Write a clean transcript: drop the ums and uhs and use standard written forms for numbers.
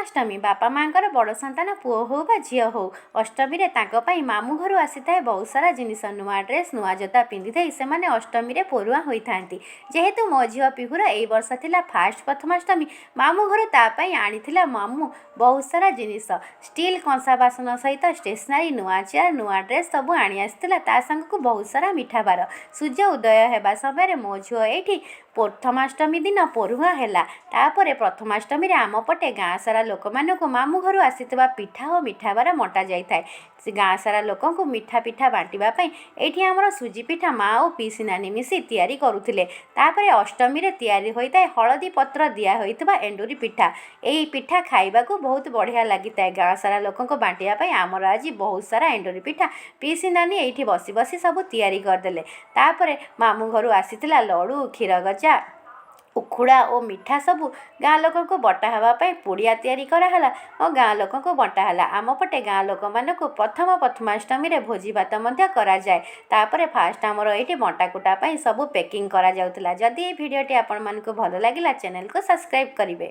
ପ୍ରଥମାଷ୍ଟମୀ ବାପା ମାଆଙ୍କର ବଡ଼ ସନ୍ତାନ ପୁଅ ହଉ ବା ଝିଅ ହଉ ଅଷ୍ଟମୀରେ ତାଙ୍କ ପାଇଁ ମାମୁଁ ଘରୁ ଆସିଥାଏ ବହୁତ ସାରା ଜିନିଷ। ନୂଆ ଡ୍ରେସ୍ ନୂଆ ଜୋତା ପିନ୍ଧିଥାଇ ସେମାନେ ଅଷ୍ଟମୀରେ ପୋରୁଆ ହୋଇଥାନ୍ତି। ଯେହେତୁ ମୋ ଝିଅ ପିହୁର ଏଇ ବର୍ଷ ଥିଲା ଫାଷ୍ଟ ପ୍ରଥମାଷ୍ଟମୀ, ମାମୁଁ ଘରୁ ତା ପାଇଁ ଆଣିଥିଲା ମାମୁଁ ବହୁତ ସାରା ଜିନିଷ। ଷ୍ଟିଲ୍ କଂସା ବାସନ ସହିତ ଷ୍ଟେସନାରୀ, ନୂଆ ଚେୟାର, ନୂଆ ଡ୍ରେସ୍ ସବୁ ଆଣି ଆସିଥିଲା। ତା ସାଙ୍ଗକୁ ବହୁତ ସାରା ମିଠା ବାର। ସୂର୍ଯ୍ୟ ଉଦୟ ହେବା ସମୟରେ ମୋ ଝିଅ ଏଇଠି ପ୍ରଥମାଷ୍ଟମୀ ଦିନ ପୋରୁହା ହେଲା। ତାପରେ ପ୍ରଥମାଷ୍ଟମୀରେ ଆମ ପଟେ ଗାଁ ସାରା ଲୋକମାନଙ୍କୁ ମାମୁଁ ଘରୁ ଆସିଥିବା ପିଠା ଓ ମିଠା ବାର ମଣ୍ଟା ଯାଇଥାଏ। ସେ ଗାଁ ସାରା ଲୋକଙ୍କୁ ମିଠା ପିଠା ବାଣ୍ଟିବା ପାଇଁ ଏଇଠି ଆମର ସୁଜି ପିଠା ମା ଓ ପିଇସି ନାନୀ ମିଶି ତିଆରି କରୁଥିଲେ। ତାପରେ ଅଷ୍ଟମୀରେ ତିଆରି ହୋଇଥାଏ ହଳଦୀ ପତ୍ର ଦିଆ ହୋଇଥିବା ଏଣ୍ଡୁରି ପିଠା। ଏଇ ପିଠା ଖାଇବାକୁ ବହୁତ ବଢ଼ିଆ ଲାଗିଥାଏ। ଗାଁ ସାରା ଲୋକଙ୍କୁ ବାଣ୍ଟିବା ପାଇଁ ଆମର ଆଜି ବହୁତ ସାରା ଏଣ୍ଡୁରି ପିଠା ପିଇସି ନାନୀ ଏଇଠି ବସି ବସି ସବୁ ତିଆରି କରିଦେଲେ। ତାପରେ ମାମୁଁ ଘରୁ ଆସିଥିଲା ଲଡ଼ୁ, କ୍ଷୀର ଗଜା, ଉଖୁଡ଼ା ଓ ମିଠା ସବୁ ଗାଁ ଲୋକଙ୍କୁ ବଣ୍ଟା ହେବା ପାଇଁ ପୁଡ଼ିଆ ତିଆରି କରାହେଲା ଓ ଗାଁ ଲୋକଙ୍କୁ ବଣ୍ଟା ହେଲା। ଆମ ପଟେ ଗାଁ ଲୋକମାନଙ୍କୁ ପ୍ରଥମାଷ୍ଟମୀରେ ଭୋଜି ଭାତ ମଧ୍ୟ କରାଯାଏ। ତାପରେ ଫାଷ୍ଟ ଆମର ଏଇଠି ବଣ୍ଟାକୁଟା ପାଇଁ ସବୁ ପ୍ୟାକିଂ କରାଯାଉଥିଲା। ଯଦି এই ଭିଡ଼ିଓଟି ଆପଣମାନଙ୍କୁ ଭଲ ଲାଗିଲା ଚ୍ୟାନେଲକୁ ସବସ୍କ୍ରାଇବ୍ କରିବେ।